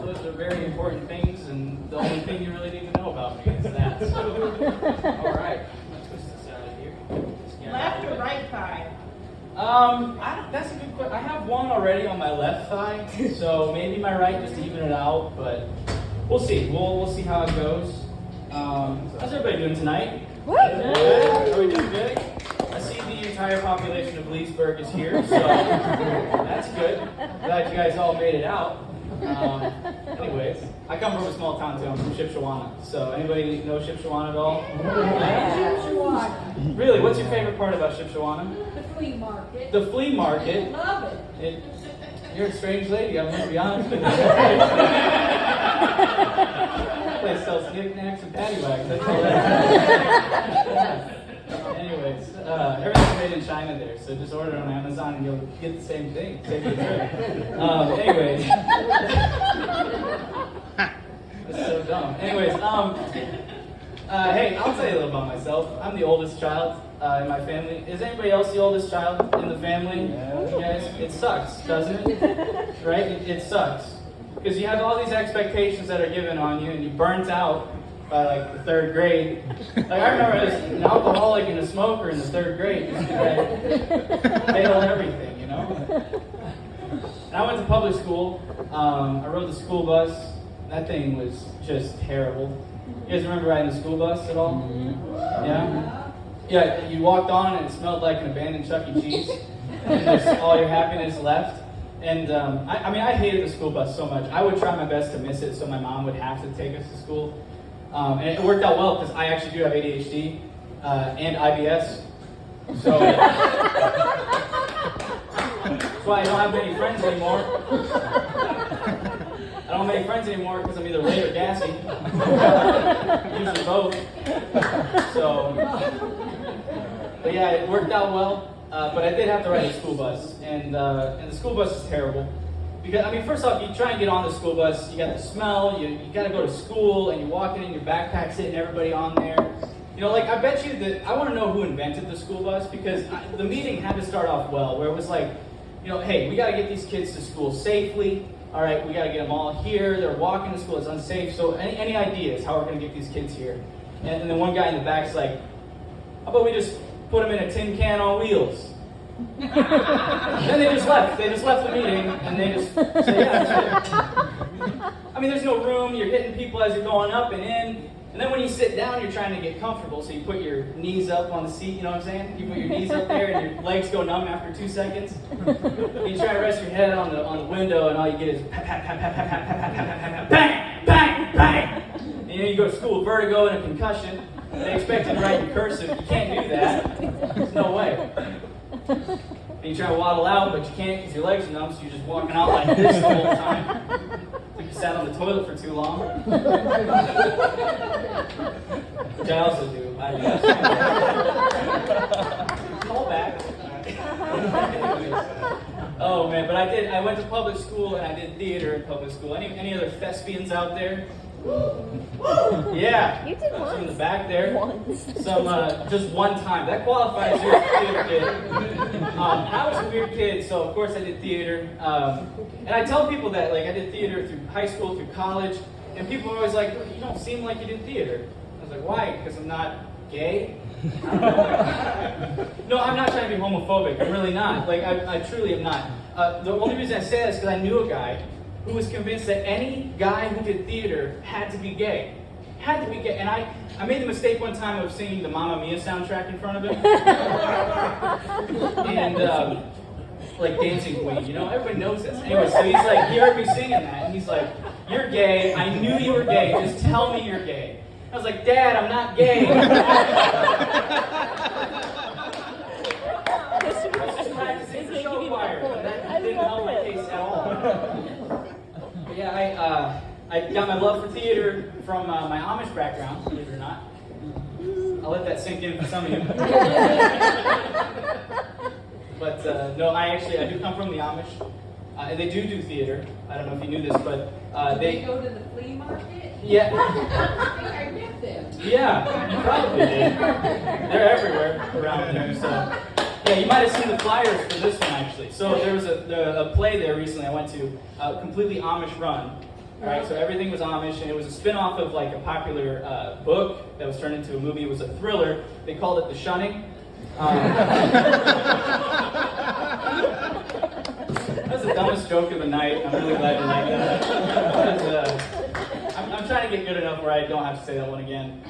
those are very important things, and the only thing you really need to know about me is that. So, all right, I'm gonna twist this out of here. Left or right thigh? That's a good question. I have one already on my left thigh, so maybe my right just to even it out, but we'll see. We'll see how it goes. How's everybody doing tonight? Woo! Good? Are we doing good? I see the entire population of Leesburg is here, so that's good. Glad you guys all made it out. Anyways, I come from a small town too. I'm from Shipshewana. So anybody know Shipshewana at all? Shipshewana. Really? What's your favorite part about Shipshewana? The flea market. The flea market. Love it. You're a strange lady, I'm going to be honest with you. They sell knickknacks and patty wags. That's all that. Anyways, everything's made in China there, so just order on Amazon and you'll get the same thing. Save you a trip. Anyways. That's so dumb. Anyways, hey, I'll tell you a little about myself. I'm the oldest child in my family. Is anybody else the oldest child in the family? Yeah. You guys, it sucks, doesn't it? Right? It sucks. Because you have all these expectations that are given on you, and you burnt out by like the third grade. Like I remember as an alcoholic and a smoker in the third grade. Just failed everything, you know? And I went to public school. I rode the school bus. That thing was just terrible. You guys remember riding the school bus at all? Yeah? Yeah, you walked on and it smelled like an abandoned Chuck E. Cheese. And just all your happiness left. And I hated the school bus so much. I would try my best to miss it so my mom would have to take us to school. And it worked out well because I actually do have ADHD and IBS. So that's why I don't have many friends anymore. I don't have many friends anymore because I'm either late or gassy. Usually both. So, but yeah, it worked out well. But I did have to ride a school bus, and the school bus is terrible. Because, I mean, first off, you try and get on the school bus, you got the smell, you got to go to school, and you're walking in your backpack, sitting everybody on there. You know, like, I bet you that, I want to know who invented the school bus, because the meeting had to start off well, where it was like, you know, hey, we got to get these kids to school safely. All right, we got to get them all here. They're walking to school, it's unsafe. So any ideas how we're going to get these kids here? And then one guy in the back's like, how about we just put them in a tin can on wheels? Then they just left. They just left the meeting, and they just said, yeah, that's it. I mean, there's no room. You're hitting people as you're going up and in. And then when you sit down, you're trying to get comfortable. So you put your knees up on the seat, you know what I'm saying? You put your knees up there, and your legs go numb after 2 seconds. And you try to rest your head on the window, and all you get is pat, pat, pat, pat, pat, pat, pat, pat, pat, pat, pat, bang, bang, bang. And then you go to school with vertigo and a concussion. They expect you to write in cursive. You can't do that. There's no way. And you try to waddle out, but you can't because your legs are numb, so you're just walking out like this the whole time. Like you sat on the toilet for too long. Which I also do, I guess. Call back. Oh man, but I went to public school and I did theater in public school. Any other thespians out there? Yeah. You did once. Some in the back there. Once. Some just one time. That qualifies you as a theater kid. I was a weird kid, so of course I did theater. And I tell people that, like, I did theater through high school, through college, and people are always like, you don't seem like you did theater. I was like, why? Because I'm not gay? I don't know. No, I'm not trying to be homophobic. I'm really not. Like, I truly am not. The only reason I say that is because I knew a guy who was convinced that any guy who did theater had to be gay. Had to be gay. And I made the mistake one time of singing the Mamma Mia soundtrack in front of him. And, like Dancing Queen, you know? Everybody knows this. Anyway, so he's like, he heard me singing that, and he's like, you're gay. I knew you were gay. Just tell me you're gay. I was like, Dad, I'm not gay. I was just practicing for show choir. That didn't help my case at all. But yeah, I got my love for theater from my Amish background, believe it or not. I'll let that sink in for some of you. But no, I do come from the Amish. And they do theater. I don't know if you knew this, but They go to the flea market? Yeah. I think I met them. Yeah, you probably did. They're everywhere around here. So yeah, you might have seen the flyers for this one actually. So there was a play there recently I went to, completely Amish run. All right, so everything was Amish, and it was a spin-off of like a popular book that was turned into a movie. It was a thriller. They called it The Shunning. That was the dumbest joke of the night. I'm really glad you like that. I'm trying to get good enough where I don't have to say that one again.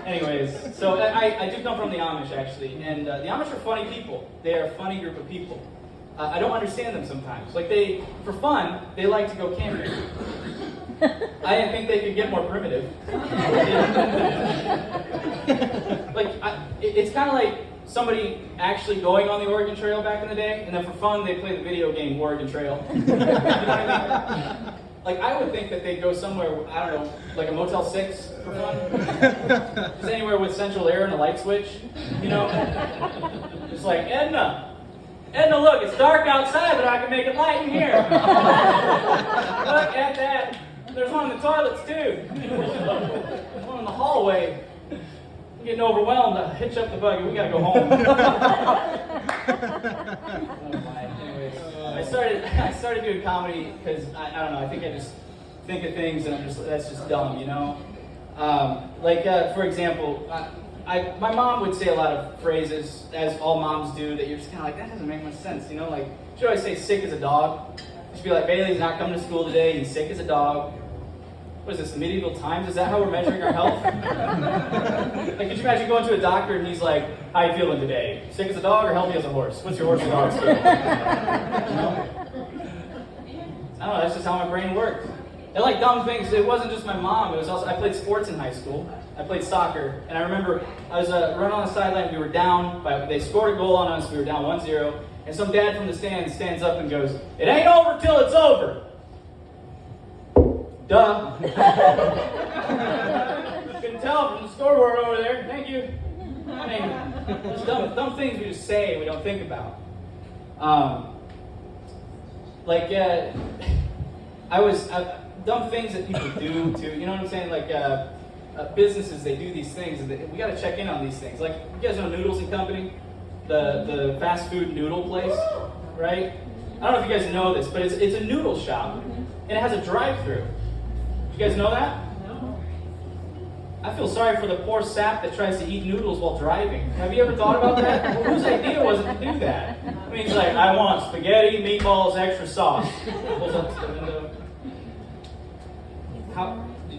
Anyways, so I do come from the Amish, actually, and the Amish are funny people. They are a funny group of people. I don't understand them sometimes. Like for fun, they like to go camping. I didn't think they could get more primitive. It's kind of like somebody actually going on the Oregon Trail back in the day, and then for fun, they play the video game Oregon Trail. You know what I mean? Like, I would think that they'd go somewhere, I don't know, like a Motel 6 for fun. Just anywhere with central air and a light switch, you know? Just like, Edna, look, it's dark outside, but I can make it light in here. Look at that. There's one in the toilets, too. There's one in the hallway. I'm getting overwhelmed. I hitch up the buggy. We gotta go home. Oh my. Anyways, I started doing comedy because I don't know. I think I just think of things and that's just dumb, you know. For example, my mom would say a lot of phrases, as all moms do, that you're just kind of like, that doesn't make much sense, you know. Like she'd always say, "Sick as a dog." She'd be like, "Bailey's not coming to school today. He's sick as a dog." What is this, the medieval times? Is that how we're measuring our health? Like, could you imagine going to a doctor and he's like, "How you feeling today? Sick as a dog or healthy as a horse? What's your horse and dog scale?" You know? I don't know, that's just how my brain worked. And like dumb things, it wasn't just my mom, it was also, I played sports in high school. I played soccer, and I remember I was running on the sideline, we were down, they scored a goal on us, we were down 1-0, and some dad from the stands up and goes, "It ain't over till it's over." Duh. Couldn't tell from the scoreboard over there. Thank you. I mean, there's dumb things we just say and we don't think about. Dumb things that people do too. You know what I'm saying? Like businesses, they do these things, and we got to check in on these things. Like, you guys know Noodles and Company, the fast food noodle place, right? I don't know if you guys know this, but it's a noodle shop, and it has a drive-through. You guys know that? No. I feel sorry for the poor sap that tries to eat noodles while driving. Have you ever thought about that? Well, whose idea was it to do that? I mean, he's like, "I want spaghetti, meatballs, extra sauce." Pulls up to the window.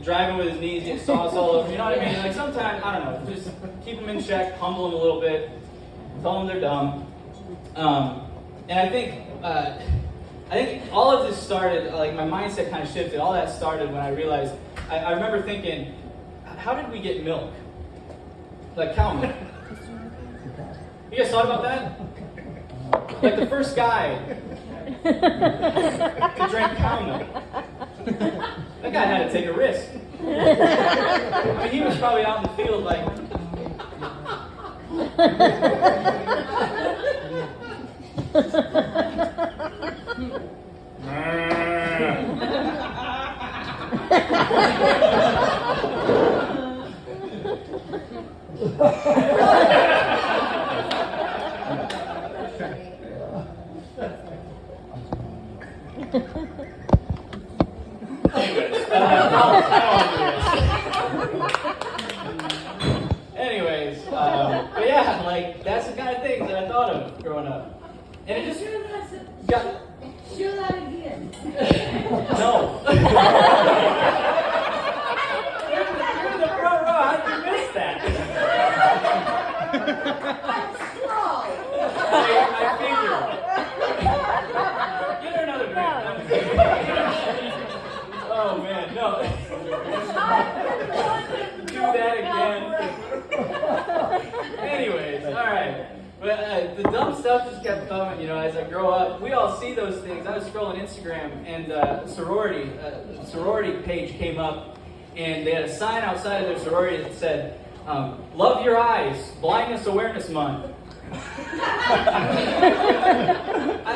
Driving with his knees, get sauce all over. You know what I mean? Like, sometimes, I don't know, just keep them in check, humble them a little bit, tell them they're dumb. And I think all of this started, like, my mindset kind of shifted. All that started when I realized, I remember thinking, how did we get milk? Like cow milk. You guys thought about that? Like the first guy to drink cow milk. That guy had to take a risk. I mean, he was probably out in the field like... Anyways, but yeah, like, that's the kind of things that I thought of growing up. And it just got... Do that again. No. You're in the front row. How did you miss that? I'm strong. I figured. Get her another drink. Oh man, no. Do that again. Anyways, all right. But the dumb stuff just kept coming, you know, as I grow up. We all see those things. I was scrolling Instagram, and the sorority page came up, and they had a sign outside of their sorority that said, "Love your eyes, Blindness Awareness Month." I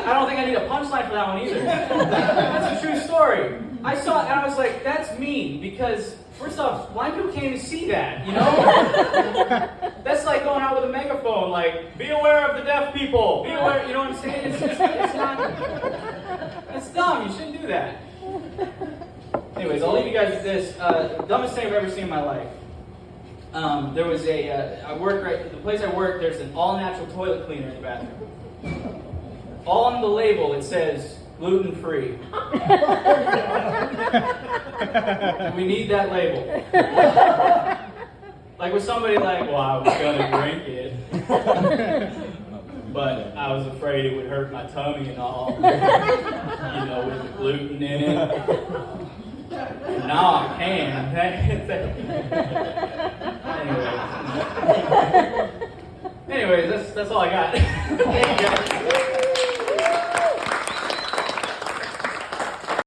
don't think I need a punchline for that one either. That's a true story. I saw it and I was like, that's mean, because first off, blind people can't even see that, you know? That's like going out with a megaphone, like, "Be aware of the deaf people, be aware," you know what I'm saying? It's not, That's dumb. You shouldn't do that. Anyways, I'll leave you guys with this. Dumbest thing I've ever seen in my life. There was the place I work, there's an all-natural toilet cleaner in the bathroom. On the label, it says gluten-free. We need that label. Like with somebody like, well, I was gonna drink it, but I was afraid it would hurt my tummy and all, you know, with the gluten in it. Now I can. Anyways, that's all I got. Thank you guys.